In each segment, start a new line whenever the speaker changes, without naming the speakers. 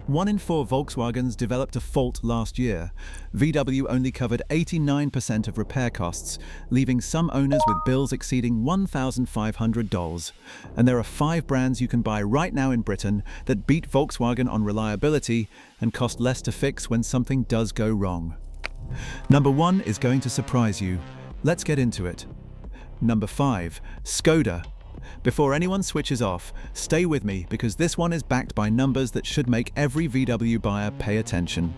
1 in 4 Volkswagens developed a fault last year. VW only covered 89% of repair costs, leaving some owners with bills exceeding $1,500. And there are 5 brands you can buy right now in Britain that beat Volkswagen on reliability and cost less to fix when something does go wrong. Number 1 is going to surprise you. Let's get into it. Number 5, Skoda. Before anyone switches off, stay with me because this one is backed by numbers that should make every VW buyer pay attention.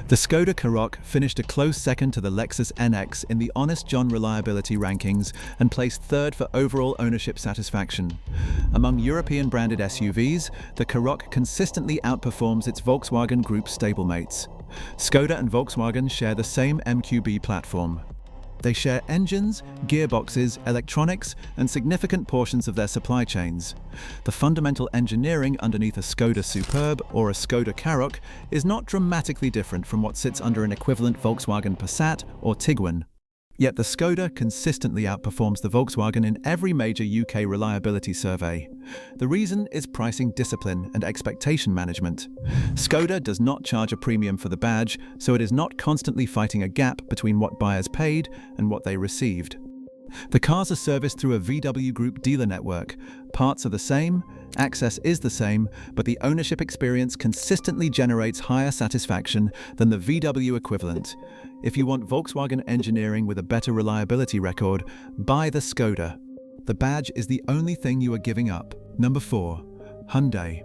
The Skoda Karoq finished a close second to the Lexus NX in the Honest John reliability rankings and placed third for overall ownership satisfaction. Among European branded SUVs, the Karoq consistently outperforms its Volkswagen Group stablemates. Skoda and Volkswagen share the same MQB platform. They share engines, gearboxes, electronics, and significant portions of their supply chains. The fundamental engineering underneath a Skoda Superb or a Skoda Karoq is not dramatically different from what sits under an equivalent Volkswagen Passat or Tiguan. Yet the Skoda consistently outperforms the Volkswagen in every major UK reliability survey. The reason is pricing discipline and expectation management. Skoda does not charge a premium for the badge, so it is not constantly fighting a gap between what buyers paid and what they received. The cars are serviced through a VW Group dealer network. Parts are the same, access is the same, but the ownership experience consistently generates higher satisfaction than the VW equivalent. If you want Volkswagen engineering with a better reliability record, buy the Skoda. The badge is the only thing you are giving up. Number 4, Hyundai.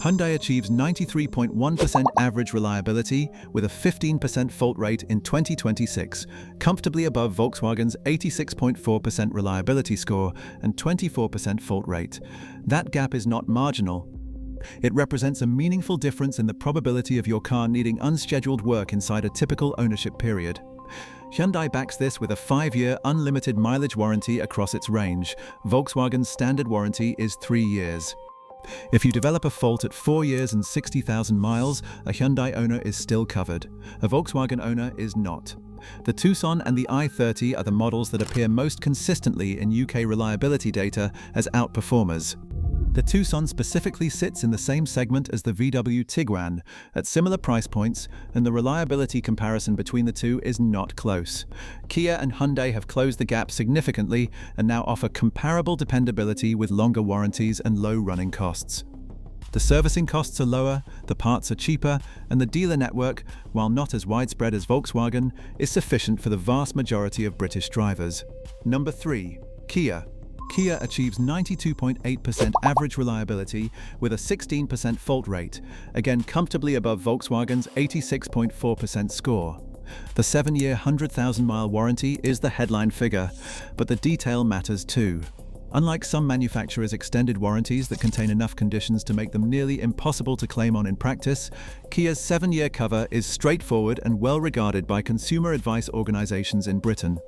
Hyundai achieves 93.1% average reliability with a 15% fault rate in 2026, comfortably above Volkswagen's 86.4% reliability score and 24% fault rate. That gap is not marginal. It represents a meaningful difference in the probability of your car needing unscheduled work inside a typical ownership period. Hyundai backs this with a 5-year unlimited mileage warranty across its range. Volkswagen's standard warranty is 3 years. If you develop a fault at 4 years and 60,000 miles, a Hyundai owner is still covered. A Volkswagen owner is not. The Tucson and the i30 are the models that appear most consistently in UK reliability data as outperformers. The Tucson specifically sits in the same segment as the VW Tiguan, at similar price points, and the reliability comparison between the two is not close. Kia and Hyundai have closed the gap significantly and now offer comparable dependability with longer warranties and low running costs. The servicing costs are lower, the parts are cheaper, and the dealer network, while not as widespread as Volkswagen, is sufficient for the vast majority of British drivers. Number 3, Kia. Kia achieves 92.8% average reliability with a 16% fault rate, again comfortably above Volkswagen's 86.4% score. The 7-year 100,000-mile warranty is the headline figure, but the detail matters too. Unlike some manufacturers' extended warranties that contain enough conditions to make them nearly impossible to claim on in practice, Kia's 7-year cover is straightforward and well regarded by consumer advice organisations in Britain.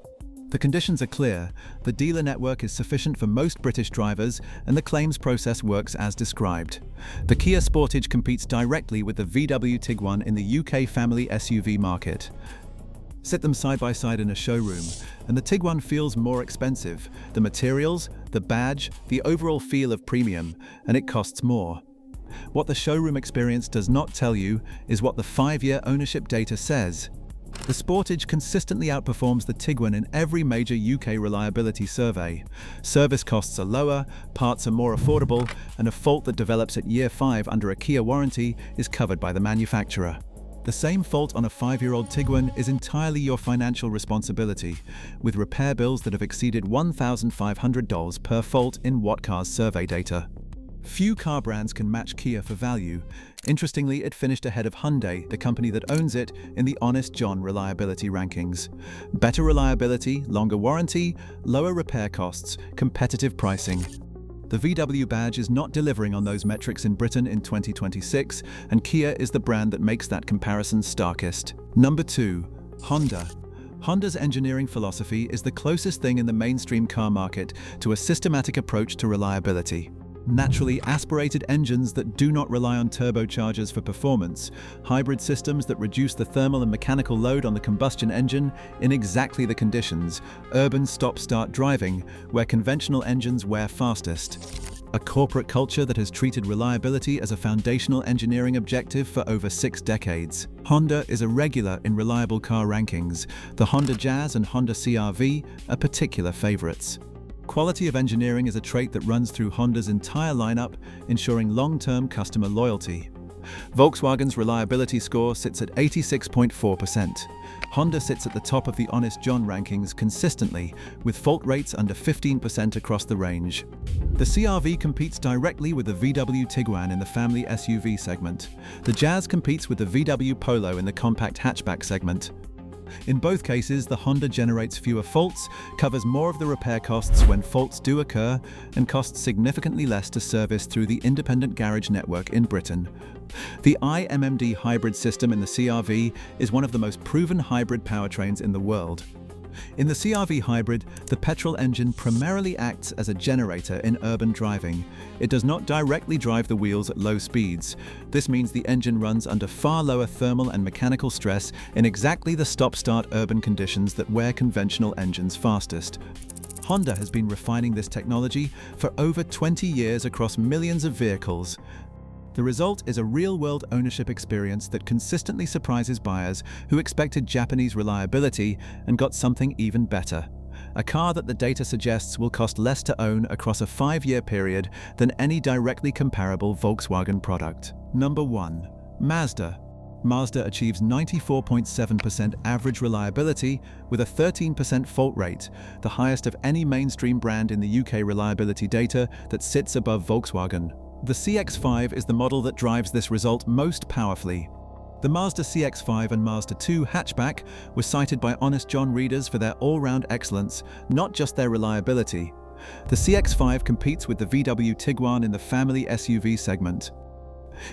The conditions are clear, the dealer network is sufficient for most British drivers, and the claims process works as described. The Kia Sportage competes directly with the VW Tiguan in the UK family SUV market. Sit them side by side in a showroom, and the Tiguan feels more expensive. The materials, the badge, the overall feel of premium, and it costs more. What the showroom experience does not tell you is what the 5-year ownership data says. The Sportage consistently outperforms the Tiguan in every major UK reliability survey. Service costs are lower, parts are more affordable, and a fault that develops at year 5 under a Kia warranty is covered by the manufacturer. The same fault on a 5-year-old Tiguan is entirely your financial responsibility, with repair bills that have exceeded $1,500 per fault in Whatcar's survey data. Few car brands can match Kia for value. Interestingly, it finished ahead of Hyundai, the company that owns it, in the Honest John reliability rankings. Better reliability, longer warranty, lower repair costs, competitive pricing. The VW badge is not delivering on those metrics in Britain in 2026, and Kia is the brand that makes that comparison starkest. Number 2, Honda. Honda's engineering philosophy is the closest thing in the mainstream car market to a systematic approach to reliability. Naturally aspirated engines that do not rely on turbochargers for performance, hybrid systems that reduce the thermal and mechanical load on the combustion engine in exactly the conditions, urban stop-start driving, where conventional engines wear fastest. a corporate culture that has treated reliability as a foundational engineering objective for over 6 decades. Honda is a regular in reliable car rankings. The Honda Jazz and Honda CR-V are particular favorites. Quality of engineering is a trait that runs through Honda's entire lineup, ensuring long-term customer loyalty. Volkswagen's reliability score sits at 86.4%. Honda sits at the top of the Honest John rankings consistently, with fault rates under 15% across the range. The CR-V competes directly with the VW Tiguan in the family SUV segment. The Jazz competes with the VW Polo in the compact hatchback segment. In both cases, the Honda generates fewer faults, covers more of the repair costs when faults do occur, and costs significantly less to service through the independent garage network in Britain. The iMMD hybrid system in the CR-V is one of the most proven hybrid powertrains in the world. In the CR-V hybrid, the petrol engine primarily acts as a generator in urban driving. It does not directly drive the wheels at low speeds. This means the engine runs under far lower thermal and mechanical stress in exactly the stop-start urban conditions that wear conventional engines fastest. Honda has been refining this technology for over 20 years across millions of vehicles. The result is a real-world ownership experience that consistently surprises buyers who expected Japanese reliability and got something even better. A car that the data suggests will cost less to own across a 5-year period than any directly comparable Volkswagen product. Number 1. Mazda. Mazda achieves 94.7% average reliability with a 13% fault rate, the highest of any mainstream brand in the UK reliability data that sits above Volkswagen. The CX-5 is the model that drives this result most powerfully. The Mazda CX-5 and Mazda 2 hatchback were cited by Honest John readers for their all-round excellence, not just their reliability. The CX-5 competes with the VW Tiguan in the family SUV segment.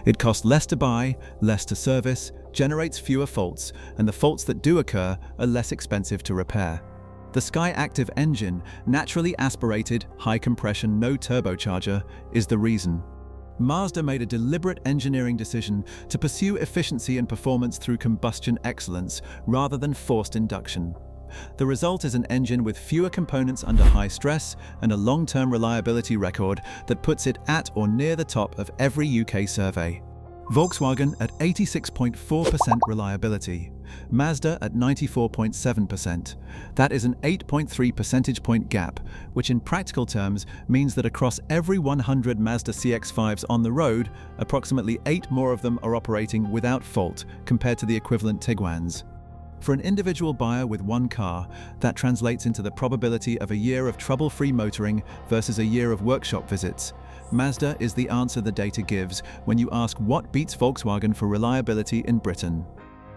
It costs less to buy, less to service, generates fewer faults, and the faults that do occur are less expensive to repair. The Skyactiv engine, naturally aspirated, high-compression, no turbocharger, is the reason. Mazda made a deliberate engineering decision to pursue efficiency and performance through combustion excellence rather than forced induction. The result is an engine with fewer components under high stress and a long-term reliability record that puts it at or near the top of every UK survey. Volkswagen at 86.4% reliability, Mazda at 94.7%. That is an 8.3 percentage point gap, which in practical terms means that across every 100 Mazda CX-5s on the road, approximately 8 more of them are operating without fault compared to the equivalent Tiguans. For an individual buyer with one car, that translates into the probability of a year of trouble-free motoring versus a year of workshop visits. Mazda is the answer the data gives when you ask what beats Volkswagen for reliability in Britain.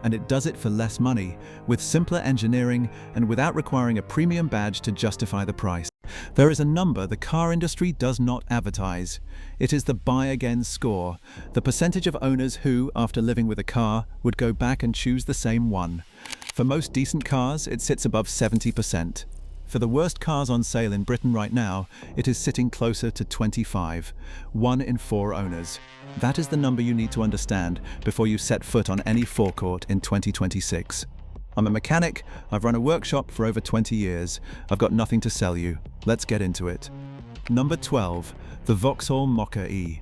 And it does it for less money, with simpler engineering and without requiring a premium badge to justify the price. There is a number the car industry does not advertise. It is the buy again score, the percentage of owners who, after living with a car, would go back and choose the same one. For most decent cars, it sits above 70%. For the worst cars on sale in Britain right now, it is sitting closer to 25, 1 in 4 owners. That is the number you need to understand before you set foot on any forecourt in 2026. I'm a mechanic, I've run a workshop for over 20 years. I've got nothing to sell you. Let's get into it. Number 12, the Vauxhall Mokka-e.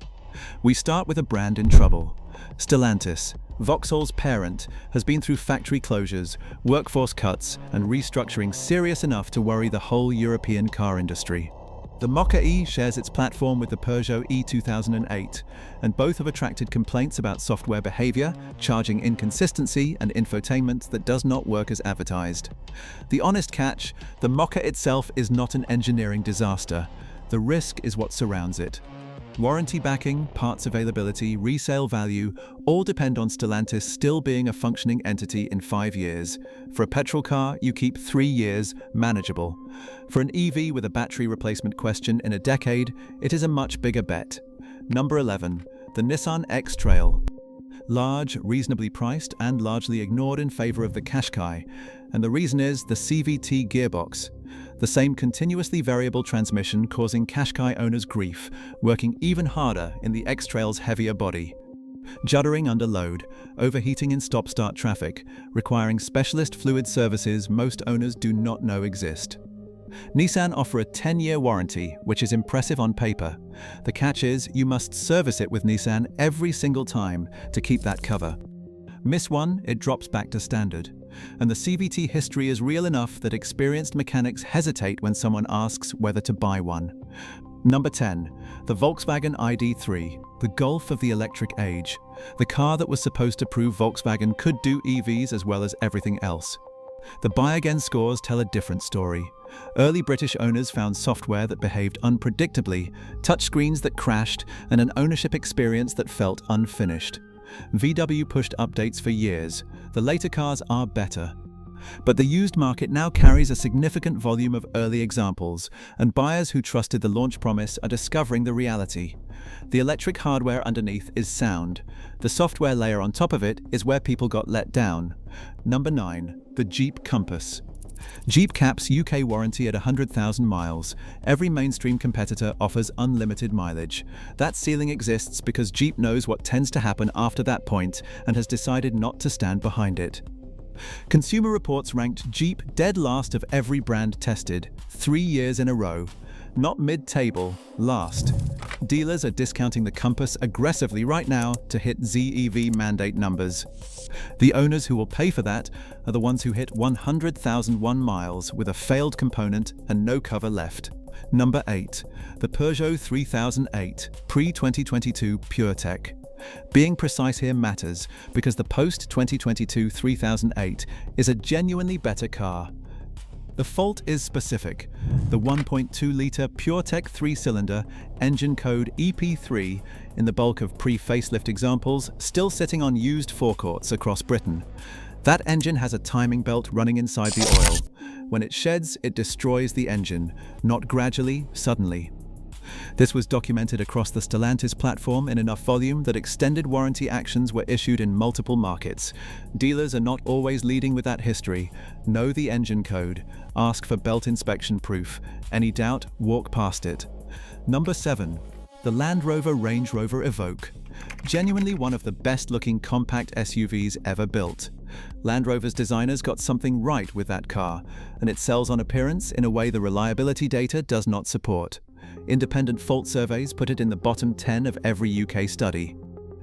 We start with a brand in trouble. Stellantis, Vauxhall's parent, has been through factory closures, workforce cuts, and restructuring serious enough to worry the whole European car industry. The Mokka-e shares its platform with the Peugeot E2008, and both have attracted complaints about software behavior, charging inconsistency, and infotainment that does not work as advertised. The honest catch, the Mokka itself is not an engineering disaster. The risk is what surrounds it. Warranty backing, parts availability, resale value, all depend on Stellantis still being a functioning entity in 5 years. For a petrol car, you keep 3 years manageable. For an EV with a battery replacement question in a decade, it is a much bigger bet. Number 11, the Nissan X-Trail. Large, reasonably priced, and largely ignored in favor of the Qashqai. And the reason is the CVT gearbox. The same continuously variable transmission causing Qashqai owners grief, working even harder in the X-Trail's heavier body. Juddering under load, overheating in stop-start traffic, requiring specialist fluid services most owners do not know exist. Nissan offer a 10-year warranty, which is impressive on paper. The catch is you must service it with Nissan every single time to keep that cover. Miss one, it drops back to standard. And the CVT history is real enough that experienced mechanics hesitate when someone asks whether to buy one. Number 10. The Volkswagen ID.3, the Golf of the electric age. The car that was supposed to prove Volkswagen could do EVs as well as everything else. The Buy Again scores tell a different story. Early British owners found software that behaved unpredictably, touchscreens that crashed, and an ownership experience that felt unfinished. VW pushed updates for years. The later cars are better. But the used market now carries a significant volume of early examples, and buyers who trusted the launch promise are discovering the reality. The electric hardware underneath is sound. The software layer on top of it is where people got let down. Number 9. The Jeep Compass. Jeep caps UK warranty at 100,000 miles. Every mainstream competitor offers unlimited mileage. That ceiling exists because Jeep knows what tends to happen after that point and has decided not to stand behind it. Consumer Reports ranked Jeep dead last of every brand tested, 3 years in a row. Not mid-table, last. Dealers are discounting the Compass aggressively right now to hit ZEV mandate numbers. The owners who will pay for that are the ones who hit 100,001 miles with a failed component and no cover left. Number 8. The Peugeot 3008 Pre-2022 PureTech. Being precise here matters because the post-2022 3008 is a genuinely better car. The fault is specific. The 1.2-litre PureTech 3-cylinder, engine code EP3, in the bulk of pre-facelift examples, still sitting on used forecourts across Britain. That engine has a timing belt running inside the oil. When it sheds, it destroys the engine, not gradually, suddenly. This was documented across the Stellantis platform in enough volume that extended warranty actions were issued in multiple markets. Dealers are not always leading with that history. Know the engine code. Ask for belt inspection proof. Any doubt, walk past it. Number 7. The Land Rover Range Rover Evoque. Genuinely one of the best-looking compact SUVs ever built. Land Rover's designers got something right with that car, and it sells on appearance in a way the reliability data does not support. Independent fault surveys put it in the bottom 10 of every UK study.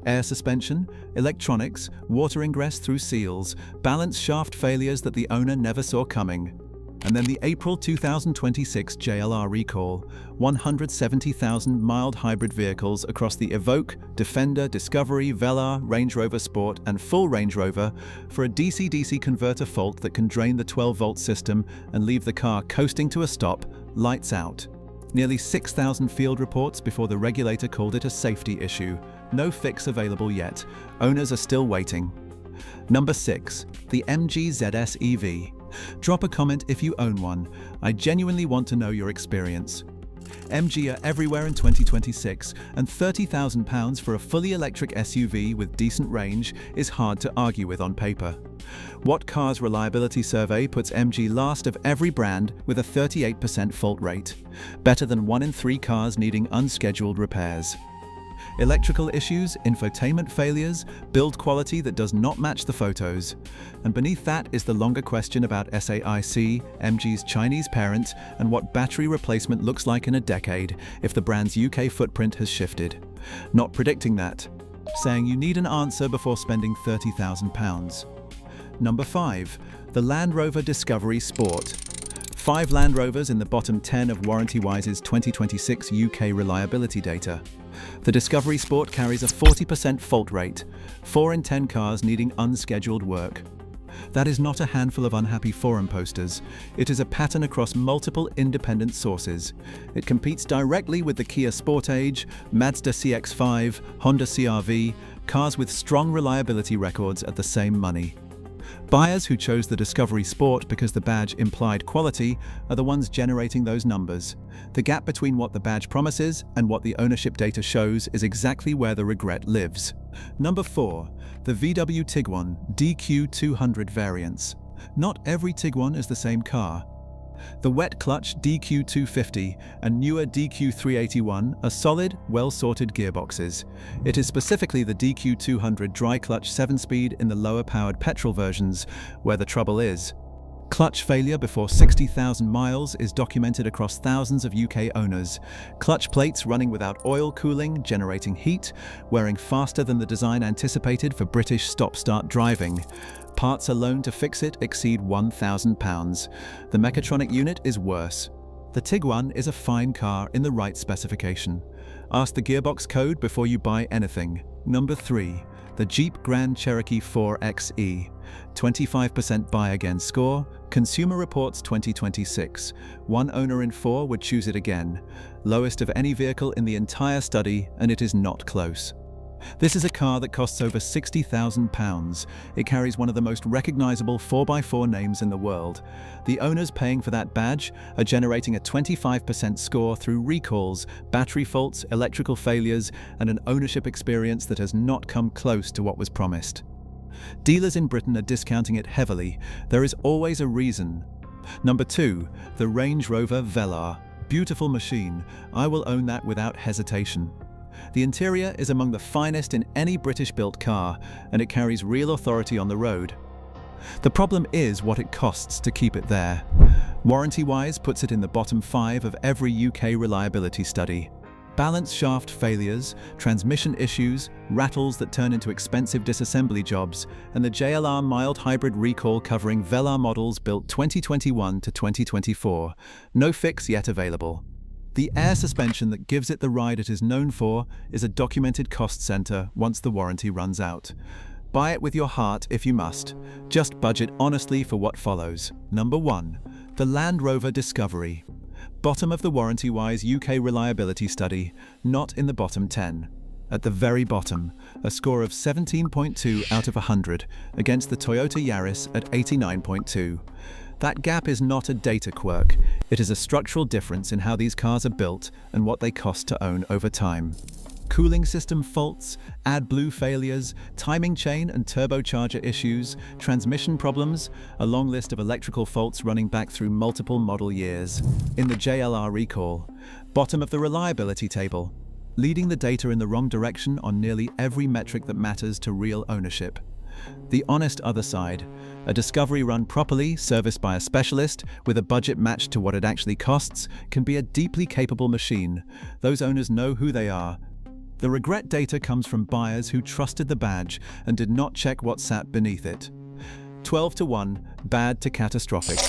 Air suspension, electronics, water ingress through seals, balance shaft failures that the owner never saw coming. And then the April 2026 JLR recall, 170,000 mild hybrid vehicles across the Evoque, Defender, Discovery, Velar, Range Rover Sport and full Range Rover for a DC-DC converter fault that can drain the 12-volt system and leave the car coasting to a stop, lights out. Nearly 6,000 field reports before the regulator called it a safety issue. No fix available yet. Owners are still waiting. Number 6. The MG ZS EV. Drop a comment if you own one. I genuinely want to know your experience. MG are everywhere in 2026, and £30,000 for a fully electric SUV with decent range is hard to argue with on paper. What Car's reliability survey puts MG last of every brand with a 38% fault rate, better than 1 in 3 cars needing unscheduled repairs. Electrical issues, infotainment failures, build quality that does not match the photos. And beneath that is the longer question about SAIC, MG's Chinese parent, and what battery replacement looks like in a decade if the brand's UK footprint has shifted. Not predicting that. Saying you need an answer before spending £30,000. Number 5. The Land Rover Discovery Sport. 5 Land Rovers in the bottom 10 of WarrantyWise's 2026 UK reliability data. The Discovery Sport carries a 40% fault rate, 4 in 10 cars needing unscheduled work. That is not a handful of unhappy forum posters. It is a pattern across multiple independent sources. It competes directly with the Kia Sportage, Mazda CX-5, Honda CR-V, cars with strong reliability records at the same money. Buyers who chose the Discovery Sport because the badge implied quality are the ones generating those numbers. The gap between what the badge promises and what the ownership data shows is exactly where the regret lives. Number 4. The VW Tiguan DQ200 variants. Not every Tiguan is the same car. The wet clutch DQ250 and newer DQ381 are solid, well-sorted gearboxes. It is specifically the DQ200 dry clutch 7-speed in the lower-powered petrol versions where the trouble is. Clutch failure before 60,000 miles is documented across thousands of UK owners. Clutch plates running without oil cooling, generating heat, wearing faster than the design anticipated for British stop-start driving. Parts alone to fix it exceed £1,000. The mechatronic unit is worse. The Tiguan is a fine car in the right specification. Ask the gearbox code before you buy anything. Number 3. The Jeep Grand Cherokee 4xe. 25% buy again score. Consumer Reports 2026. 1 owner in 4 would choose it again. Lowest of any vehicle in the entire study, and it is not close. This is a car that costs over £60,000. It carries one of the most recognizable 4x4 names in the world. The owners paying for that badge are generating a 25% score through recalls, battery faults, electrical failures, and an ownership experience that has not come close to what was promised. Dealers in Britain are discounting it heavily. There is always a reason. Number 2, the Range Rover Velar. Beautiful machine. I will own that without hesitation. The interior is among the finest in any British-built car, and it carries real authority on the road. The problem is what it costs to keep it there. Warranty-wise puts it in the bottom 5 of every UK reliability study. Balance shaft failures, transmission issues, rattles that turn into expensive disassembly jobs, and the JLR mild hybrid recall covering Velar models built 2021 to 2024. No fix yet available. The air suspension that gives it the ride it is known for is a documented cost center once the warranty runs out. Buy it with your heart if you must. Just budget honestly for what follows. Number 1. The Land Rover Discovery. Bottom of the warranty-wise UK reliability study, not in the bottom 10. At the very bottom, a score of 17.2 out of 100 against the Toyota Yaris at 89.2. That gap is not a data quirk, it is a structural difference in how these cars are built and what they cost to own over time. Cooling system faults, AdBlue failures, timing chain and turbocharger issues, transmission problems, a long list of electrical faults running back through multiple model years. In the JLR recall, bottom of the reliability table, leading the data in the wrong direction on nearly every metric that matters to real ownership. The honest other side, a Discovery run properly, serviced by a specialist, with a budget matched to what it actually costs, can be a deeply capable machine. Those owners know who they are. The regret data comes from buyers who trusted the badge and did not check what sat beneath it. 12 to 1, bad to catastrophic.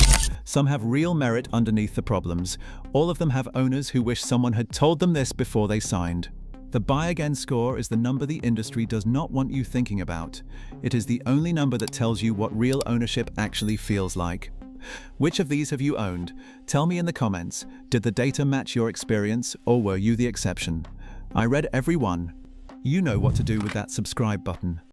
Some have real merit underneath the problems. All of them have owners who wish someone had told them this before they signed. The buy again score is the number the industry does not want you thinking about. It is the only number that tells you what real ownership actually feels like. Which of these have you owned? Tell me in the comments. Did the data match your experience, or were you the exception? I read every one. You know what to do with that subscribe button.